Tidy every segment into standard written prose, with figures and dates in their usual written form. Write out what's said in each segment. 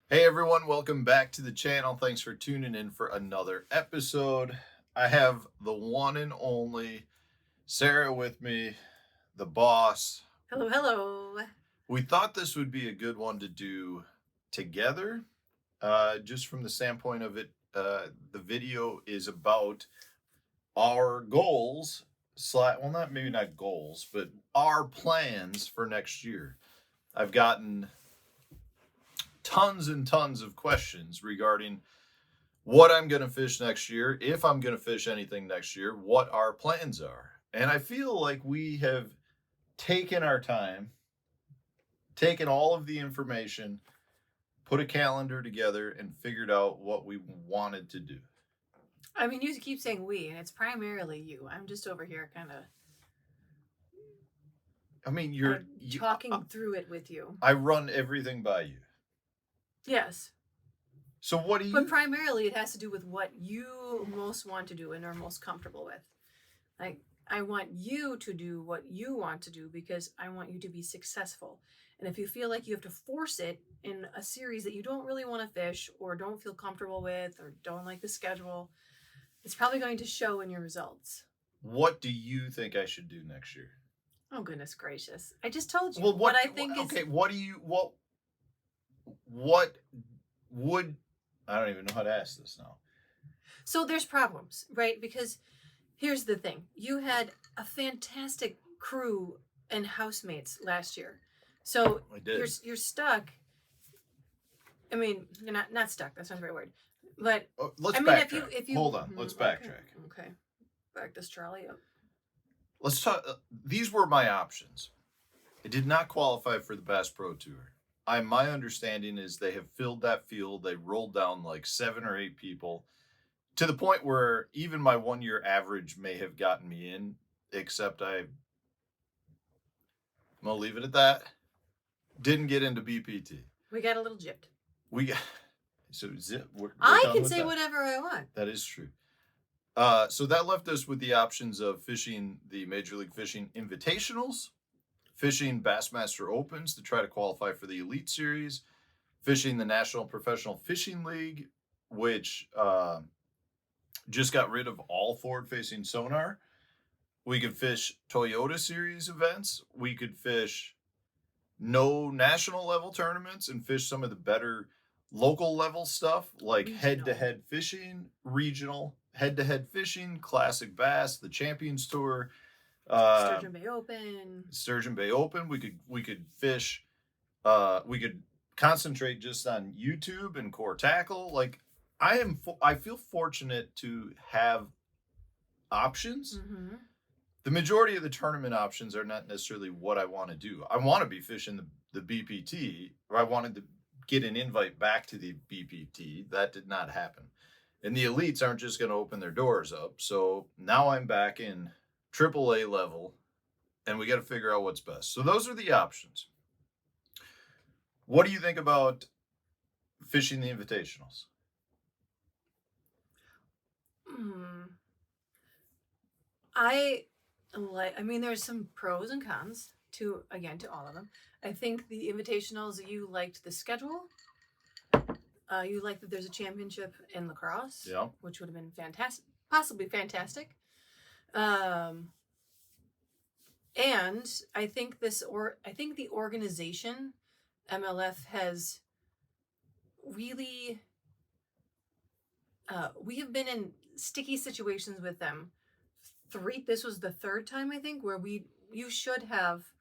Hey everyone, welcome back to the channel. Thanks for tuning in for another episode. I have the one and only Sara with me, the boss. Hello, hello. We thought this would be a good one to do together, just from the standpoint of it. The video is about our goals, well, not maybe not goals, but our plans for next year. I've gotten tons and tons of questions regarding what I'm going to fish next year, if I'm going to fish anything next year, what our plans are. And I feel like we have taken our time, taken all of the information, put a calendar together, and figured out what we wanted to do. I mean, you keep saying we, and it's primarily you. I'm just over here kind of I mean, talking through it with you. I run everything by you. Yes. So what do you? But primarily it has to do with what you most want to do and are most comfortable with. Like, I want you to do what you want to do because I want you to be successful. And if you feel like you have to force it in a series that you don't really want to fish or don't feel comfortable with or don't like the schedule, it's probably going to show in your results. What do you think I should do next year? Oh, goodness gracious. I just told you Well, what I think is... Okay, what would I don't even know how to ask this now. So there's problems, right? Because here's the thing. You had a fantastic crew and housemates last year. So I did. you're stuck. I mean, you're not stuck. That's not the right word. But let's I mean, backtrack. if you Hold on, let's backtrack. Okay. Back this trolley up. Let's talk. These were my options. I did not qualify for the Bass Pro Tour. My understanding is they have filled that field. They rolled down like 7 or 8 people to the point where even my 1-year average may have gotten me in, except I'm going to leave it at that. Didn't get into BPT. We got a little gypped. We got, so zip. I can say whatever I want. That is true. So that left us with the options of fishing the Major League Fishing Invitationals, fishing Bassmaster Opens to try to qualify for the Elite Series, fishing the National Professional Fishing League, which just got rid of all forward-facing sonar. We could fish Toyota Series events. We could fish no national level tournaments and fish some of the better local level stuff like head-to-head fishing, regional, head-to-head fishing, classic bass, the Champions Tour, Sturgeon Bay Open. Sturgeon Bay Open. We could fish. We could concentrate just on YouTube and core tackle. Like I feel fortunate to have options. Mm-hmm. The majority of the tournament options are not necessarily what I want to do. I want to be fishing the BPT, or I wanted to get an invite back to the BPT. That did not happen. And the elites aren't just going to open their doors up. So now I'm back in AAA level, and we got to figure out what's best. So those are the options. What do you think about fishing the invitationals? I mean, there's some pros and cons to all of them. I think the invitationals, you liked the schedule. You liked that there's a championship in lacrosse, Yeah, which would have been fantastic, possibly fantastic. And I think the organization MLF has really we have been in sticky situations with them. This was the 3rd time I think where you should have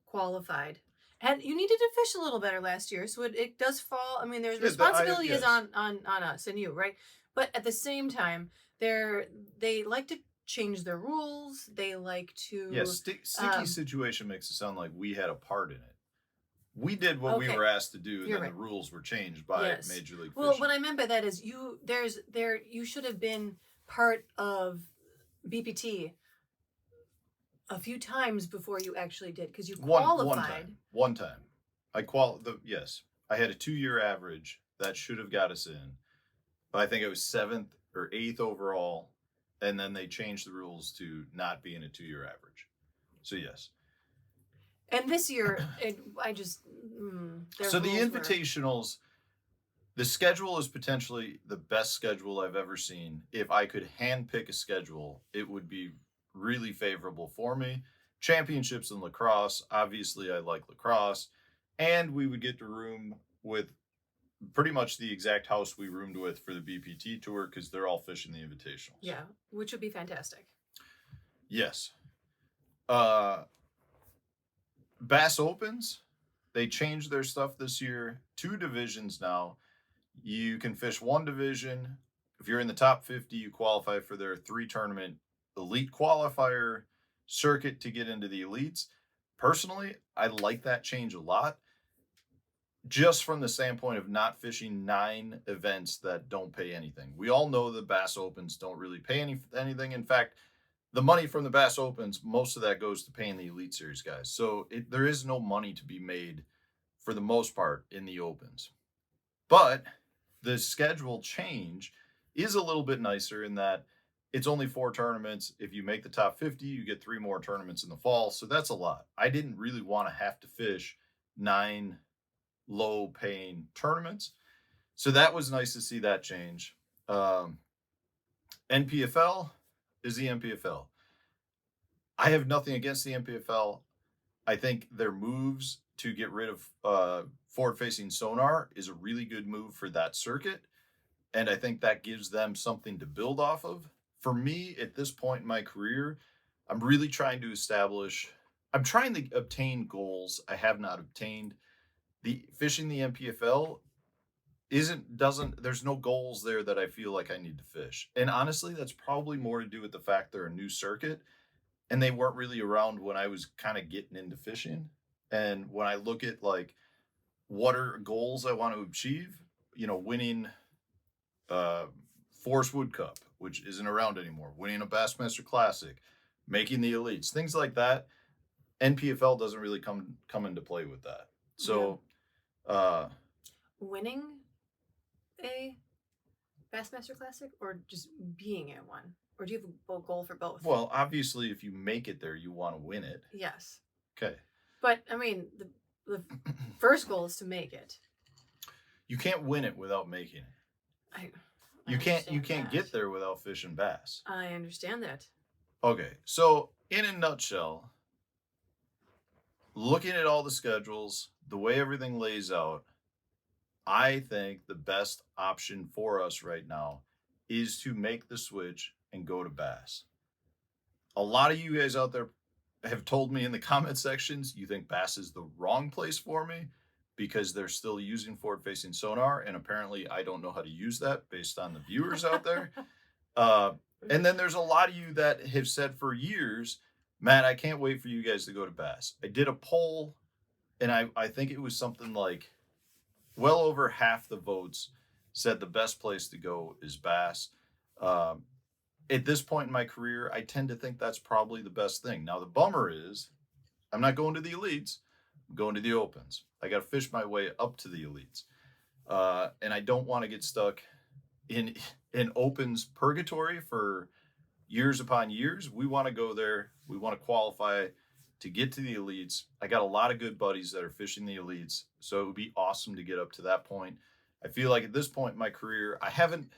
qualified. And you needed to fish a little better last year, so it does fall. I mean, there's responsibility is on us and you, right? But at the same time, they like to change their rules. They like to sticky situation makes it sound like we had a part in it. We did what we were asked to do, and then the rules were changed by Major League Fishing. Well, what I meant by that is you should have been part of BPT a few times before you actually did, because you qualified. One time. Yes. I had a 2-year average that should have got us in. But I think it was 7th or 8th overall, and then they changed the rules to not being a 2-year average. So yes. And this year, so the invitationals, The schedule is potentially the best schedule I've ever seen. If I could hand pick a schedule, it would be really favorable for me. Championships in lacrosse, obviously I like lacrosse, and we would get to room with pretty much the exact house we roomed with for the BPT tour because they're all fishing the invitationals. Yeah, which would be fantastic. Yes. Bass Opens, they changed their stuff this year. 2 divisions now. You can fish 1 division. If you're in the top 50, you qualify for their 3 tournament elite qualifier circuit to get into the elites. Personally, I like that change a lot, just from the standpoint of not fishing 9 events that don't pay anything. We all know the Bass Opens don't really pay anything. In fact, the money from the Bass Opens, most of that goes to paying the Elite Series guys. So there is no money to be made for the most part in the Opens. But the schedule change is a little bit nicer in that it's only 4 tournaments. If you make the top 50, you get 3 more tournaments in the fall. So that's a lot. I didn't really want to have to fish 9 low paying tournaments. So that was nice to see that change. NPFL is the NPFL. I have nothing against the NPFL. I think their moves to get rid of forward-facing sonar is a really good move for that circuit, and I think that gives them something to build off of. For me, at this point in my career, I'm really trying to I'm trying to obtain goals I have not obtained. The fishing the NPFL there's no goals there that I feel like I need to fish. And honestly, that's probably more to do with the fact they're a new circuit and they weren't really around when I was kind of getting into fishing. And when I look at like what are goals I want to achieve, winning Forest Wood Cup, which isn't around anymore, winning a Bassmaster Classic, making the elites, things like that. NPFL doesn't really come into play with that. So winning a Bassmaster Classic or just being at one? Or do you have a goal for both? Well, obviously, if you make it there, you want to win it. Yes. Okay. But, I mean, the first goal is to make it. You can't win it without making it. You can't get there without fishing bass. I understand that. Okay. So, in a nutshell, looking at all the schedules, the way everything lays out, I think the best option for us right now is to make the switch and go to bass. A lot of you guys out there have told me in the comment sections you think bass is the wrong place for me because they're still using forward-facing sonar, and apparently I don't know how to use that based on the viewers out there. And then there's a lot of you that have said for years, Matt, I can't wait for you guys to go to bass. I did a poll, and I think it was something like well over half the votes said the best place to go is bass. At this point in my career, I tend to think that's probably the best thing. Now, the bummer is I'm not going to the elites. I'm going to the opens. I got to fish my way up to the elites. And I don't want to get stuck in opens purgatory for years upon years. We want to go there. We want to qualify to get to the elites. I got a lot of good buddies that are fishing the elites, so it would be awesome to get up to that point. I feel like at this point in my career, I haven't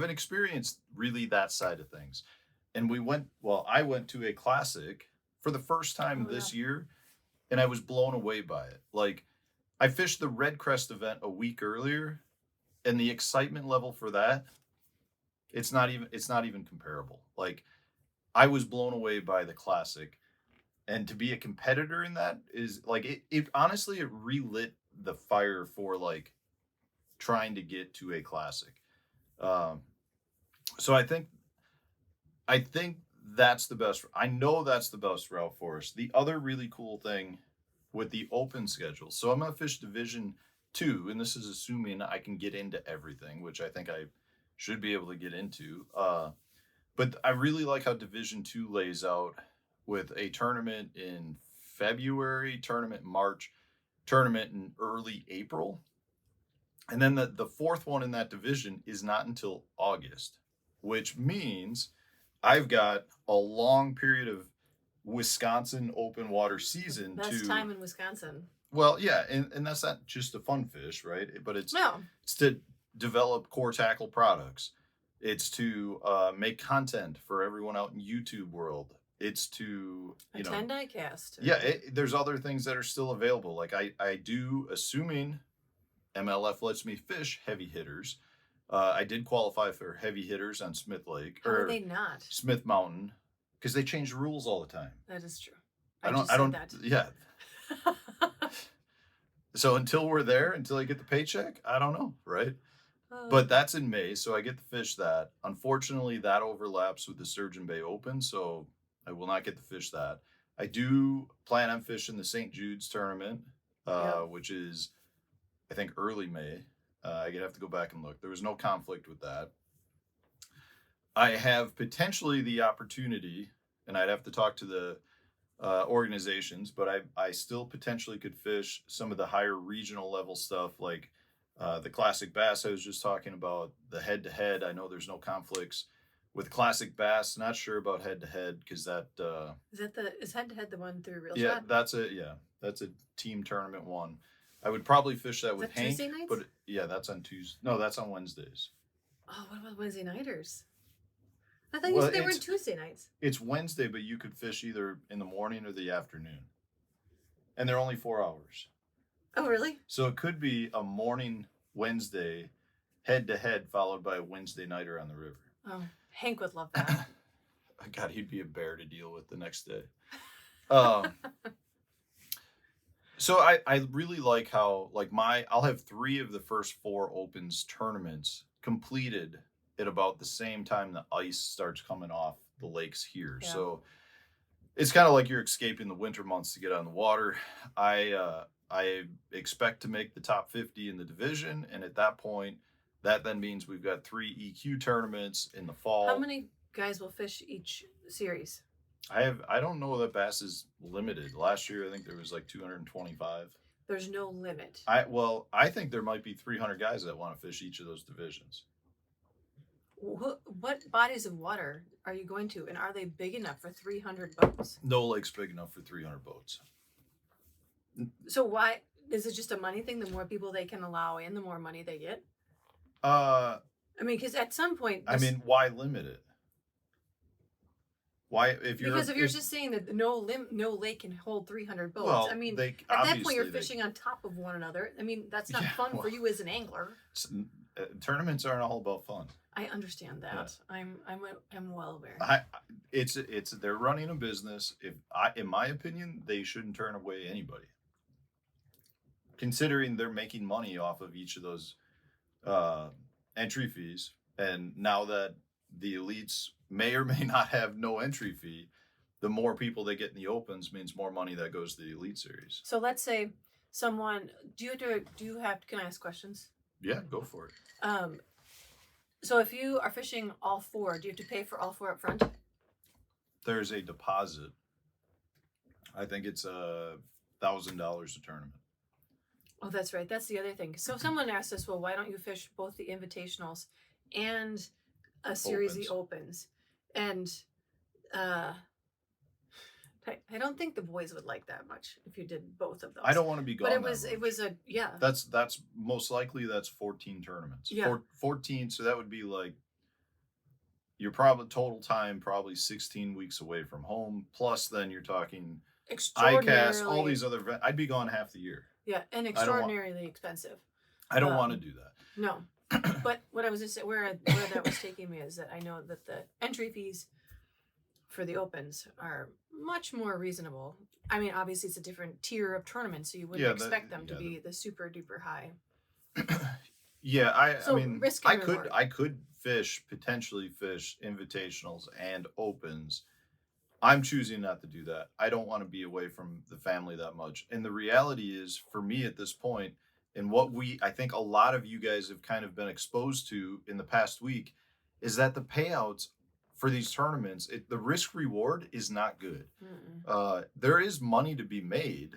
experienced really that side of things. And I went to a classic for the first time this year, and I was blown away by it. Like, I fished the Red Crest event a week earlier, and the excitement level for that, it's not even comparable. Like, I was blown away by the classic. And to be a competitor in that is like it honestly it relit the fire for like trying to get to a classic. So I think that's the best. I know that's the best route for us. The other really cool thing with the open schedule. So I'm gonna fish Division 2, and this is assuming I can get into everything, which I think I should be able to get into. But I really like how Division 2 lays out with a tournament in February, tournament in March, tournament in early April. And then the fourth one in that division is not until August, which means I've got a long period of Wisconsin open water season. Best time in Wisconsin. Well, yeah, and that's not just a fun fish, right? But No. it's to develop core tackle products. It's to make content for everyone out in YouTube world. It's to, Attend ICAST. yeah, there's other things that are still available. Like I do, assuming MLF lets me fish heavy hitters. I did qualify for heavy hitters on Smith Lake How are they not? Smith Mountain because they change the rules all the time. That is true. I just don't, said that. yeah. So until we're there, until I get the paycheck, I don't know, right? But that's in May, so I get to fish that. Unfortunately, that overlaps with the Sturgeon Bay Open, so I will not get to fish that. I do plan on fishing the St. Jude's tournament, which is, I think, early May. I have to go back and look. There was no conflict with that. I have potentially the opportunity, and I'd have to talk to the organizations, but I still potentially could fish some of the higher regional level stuff, like the classic bass I was just talking about, the head-to-head. I know there's no conflicts with classic bass. Not sure about head-to-head because that is head-to-head the one through Real yeah, Shot? that's a team tournament one. I would probably fish that with Hank, Tuesday nights? but yeah, that's on Tuesday. No, that's on Wednesdays. Oh, what about Wednesday nighters? I thought you said they were Tuesday nights. It's Wednesday, but you could fish either in the morning or the afternoon, and they're only 4 hours. Oh, really? So it could be a morning Wednesday head-to-head followed by a Wednesday nighter on the river. Oh, Hank would love that. God, he'd be a bear to deal with the next day. So I really like how, like, I'll have 3 of the first 4 Opens tournaments completed at about the same time the ice starts coming off the lakes here. Yeah. So it's kind of like you're escaping the winter months to get on the water. I expect to make the top 50 in the division, and at that point, that then means we've got 3 EQ tournaments in the fall. How many guys will fish each series? I don't know that bass is limited. Last year, I think there was like 225. There's no limit. I think there might be 300 guys that want to fish each of those divisions. What bodies of water are you going to, and are they big enough for 300 boats? No lake's big enough for 300 boats. So why is it just a money thing? The more people they can allow in, the more money they get. I mean, because at some point, why limit it? Why, if you're just saying that no lake can hold 300 boats. Well, I mean, at that point you're fishing on top of one another. I mean, that's not fun for you as an angler. Tournaments aren't all about fun. I understand that. Yeah. I'm well aware. They're running a business. In my opinion, they shouldn't turn away anybody, considering they're making money off of each of those entry fees. And now that the elites may or may not have no entry fee, the more people they get in the Opens means more money that goes to the Elite Series. So let's say someone, can I ask questions? Yeah, go for it. So if you are fishing all 4, do you have to pay for all 4 up front? There's a deposit. I think it's $1,000 a tournament. Oh, that's right. That's the other thing. So someone asked us, well, why don't you fish both the invitationals and a series of the Opens? And I don't think the boys would like that much if you did both of those. I don't want to be gone. But it was That's most likely 14 tournaments. Yeah. 14. So that would be like you're probably total time probably 16 weeks away from home. Plus, then you're talking ICAST, all these other events. I'd be gone half the year. Yeah, and extraordinarily expensive. I don't want to do that. No. But what I was just saying, where that was taking me is that I know that the entry fees for the Opens are much more reasonable. I mean, obviously it's a different tier of tournament, so you wouldn't expect them to be the super duper high. Yeah, I mean, I could potentially fish invitationals and Opens. I'm choosing not to do that. I don't want to be away from the family that much. And the reality is, for me at this point, and what I think a lot of you guys have kind of been exposed to in the past week, is that the payouts for these tournaments, the risk reward is not good. There is money to be made,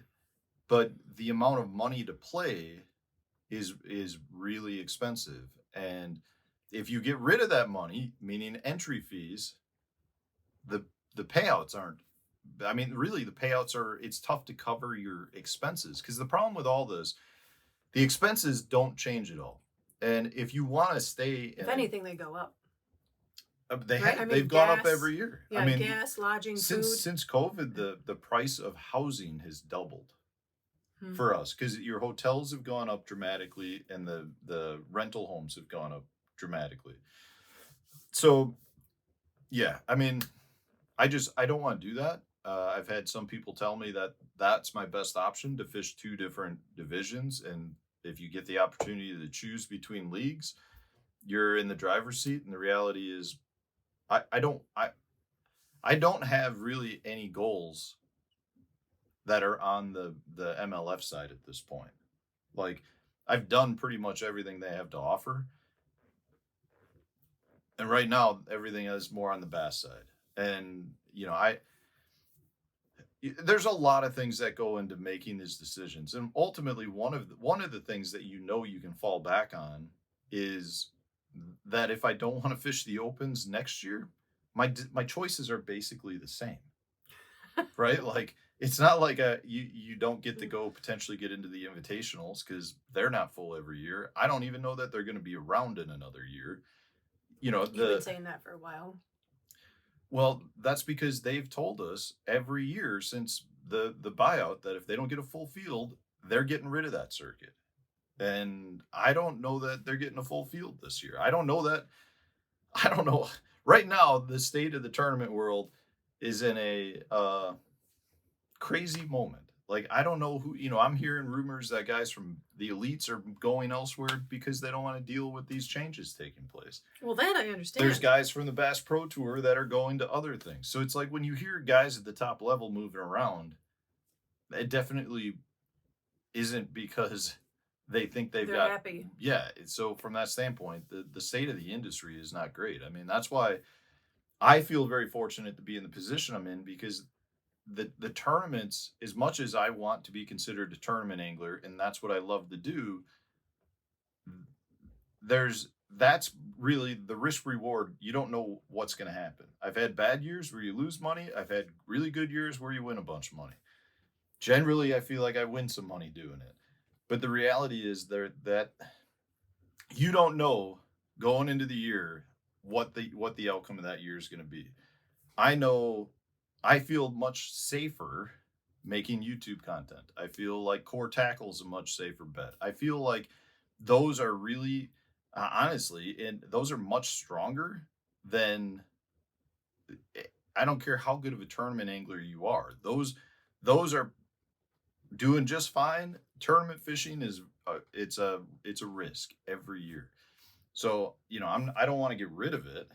but the amount of money to play is really expensive. And if you get rid of that money, meaning entry fees, the payouts aren't I mean, really, the payouts it's tough to cover your expenses because the problem with all this, the expenses don't change at all. And if you want to stay If in, anything, they go up, they right? I have, mean, they've gone up gas, every year. I yeah, mean, gas, lodging, food. since COVID, the price of housing has doubled Hmm. for us because your hotels have gone up dramatically and the rental homes have gone up dramatically. So yeah, I mean, I don't want to do that. I've had some people tell me that that's my best option to fish two different divisions, and if you get the opportunity to choose between leagues, you're in the driver's seat. And the reality is, I don't have really any goals that are on the MLF side at this point. Like I've done pretty much everything they have to offer, and right now everything is more on the bass side. And there's a lot of things that go into making these decisions, and ultimately one of the things that you can fall back on is that if I don't want to fish the opens next year, my choices are basically the same, right? Like it's not like you don't get to go potentially get into the invitationals because they're not full every year. I don't even know that they're going to be around in another year. You've been saying that for a while. Well, that's because they've told us every year since the buyout that if they don't get a full field, they're getting rid of that circuit. And I don't know that they're getting a full field this year. I don't know that. I don't know. Right now, the state of the tournament world is in a crazy moment. Like I don't know who, I'm hearing rumors that guys from the elites are going elsewhere because they don't want to deal with these changes taking place. Well, that I understand. There's guys from the Bass Pro Tour that are going to other things. So it's like when you hear guys at the top level moving around, it definitely isn't because they think they're happy. Yeah. So from that standpoint, the state of the industry is not great. I mean, that's why I feel very fortunate to be in the position I'm in because the tournaments, as much as I want to be considered a tournament angler, and that's what I love to do, that's really the risk reward. You don't know what's going to happen. I've had bad years where you lose money. I've had really good years where you win a bunch of money. Generally, I feel like I win some money doing it. But the reality is that you don't know going into the year what the outcome of that year is going to be. I know I feel much safer making YouTube content. I feel like core tackle is a much safer bet. I feel like those are really, honestly, and those are much stronger than. I don't care how good of a tournament angler you are. Those are doing just fine. Tournament fishing is it's a risk every year. So I don't want to get rid of it,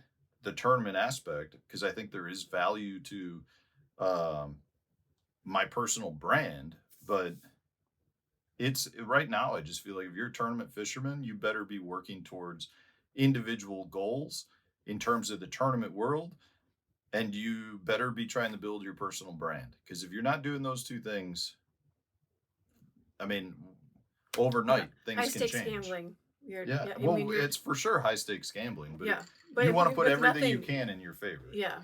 the tournament aspect, because I think there is value to my personal brand, but it's right now I just feel like if you're a tournament fisherman, you better be working towards individual goals in terms of the tournament world, and you better be trying to build your personal brand, because if you're not doing those two things, I mean, overnight things can change. High stakes gambling. It's for sure high stakes gambling, but yeah, but you want to put everything you can in your favor. Yeah.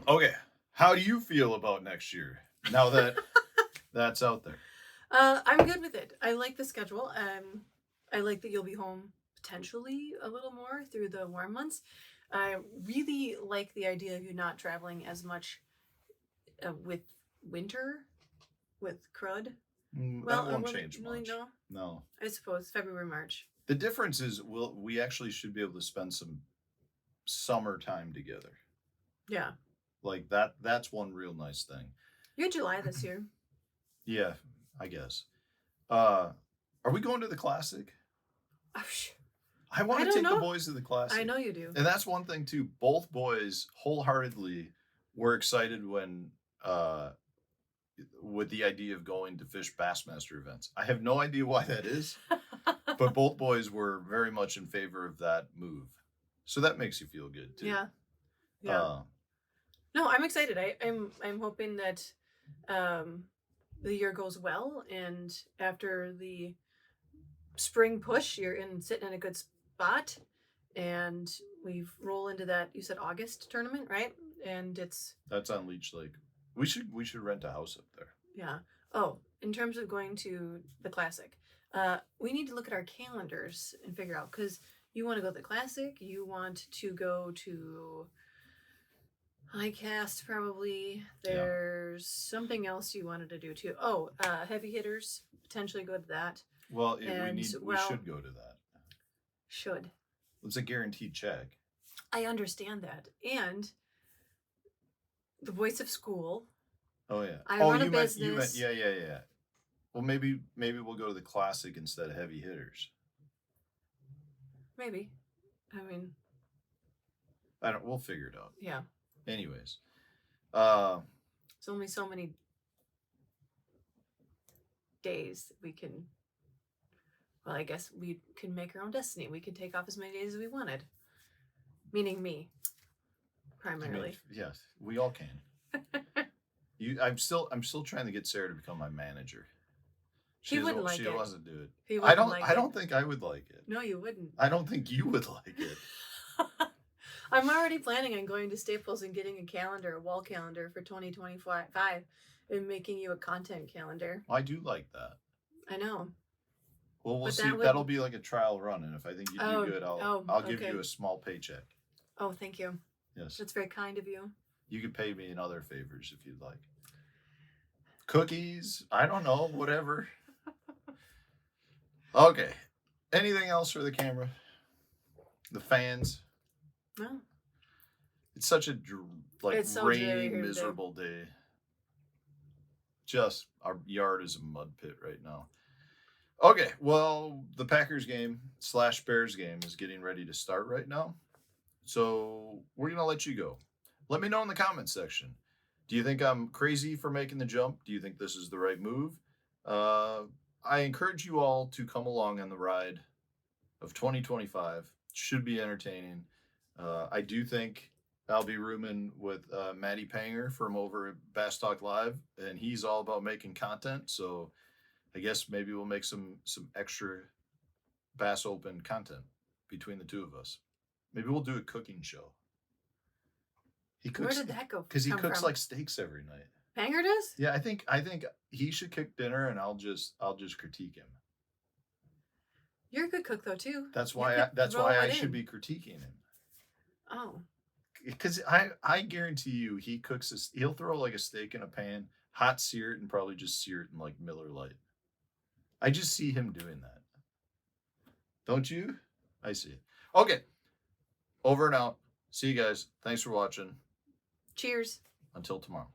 Okay, how do you feel about next year now that that's out there? I'm good with it. I like the schedule. I like that you'll be home potentially a little more through the warm months. I really like the idea of you not traveling as much with winter, with crud. That won't change much. Really, no. I suppose February, March. The difference is we actually should be able to spend some summertime together. Yeah. Like that's one real nice thing. You're July this year. Yeah, I guess. Are we going to the Classic? I want to take the boys to the Classic. I know you do. And that's one thing too. Both boys wholeheartedly were excited when with the idea of going to fish Bassmaster events. I have no idea why that is, but both boys were very much in favor of that move. So that makes you feel good too. Yeah. No, I'm excited. I'm hoping that the year goes well, and after the spring push, you're sitting in a good spot, and we roll into that. You said August tournament, right? And That's on Leech Lake. We should rent a house up there. yeah. Oh, in terms of going to the Classic, we need to look at our calendars and figure out, because you want to go to the Classic, you want to go to ICAST probably. There's something else you wanted to do too. Oh, heavy hitters, potentially go to that. Well, we should go to that. Should. It's a guaranteed check. I understand that. And the Voice of School. Oh yeah. I run a you business. meant yeah. Well, maybe we'll go to the Classic instead of heavy hitters. Maybe. I mean, we'll figure it out. Yeah. Anyways. There's only so many days we can. Well, I guess we can make our own destiny. We could take off as many days as we wanted. Meaning me, primarily. Yes, we all can. I'm still trying to get Sarah to become my manager. She wouldn't like it. She doesn't do it. He I wouldn't like it. don't think I would like it. No, you wouldn't. I don't think you would like it. I'm already planning on going to Staples and getting a wall calendar for 2025, and making you a content calendar. I do like that. I know. Well, we'll see. That'll be like a trial run, and if I think you do good, I'll give you a small paycheck. Oh, thank you. Yes. That's very kind of you. You could pay me in other favors if you'd like. Cookies, I don't know, whatever. Okay. Anything else for the camera? The fans? No. It's such a rain, miserable day. Just our yard is a mud pit right now. Okay, well, the Packers game / Bears game is getting ready to start right now. So we're going to let you go. Let me know in the comments section. Do you think I'm crazy for making the jump? Do you think this is the right move? I encourage you all to come along on the ride of 2025. Should be entertaining. I do think I'll be rooming with Matty Panger from over at Bass Talk Live, and he's all about making content. So I guess maybe we'll make some extra Bass Open content between the two of us. Maybe we'll do a cooking show. Where did that go? Because he cooks like steaks every night. Panger does? Yeah, I think he should cook dinner, and I'll just critique him. You're a good cook though too. That's why I should be critiquing him. Oh. Because I guarantee you he'll throw like a steak in a pan, hot sear it, and probably just sear it in like Miller Lite. I just see him doing that. Don't you? I see it. Okay. Over and out. See you guys. Thanks for watching. Cheers. Until tomorrow.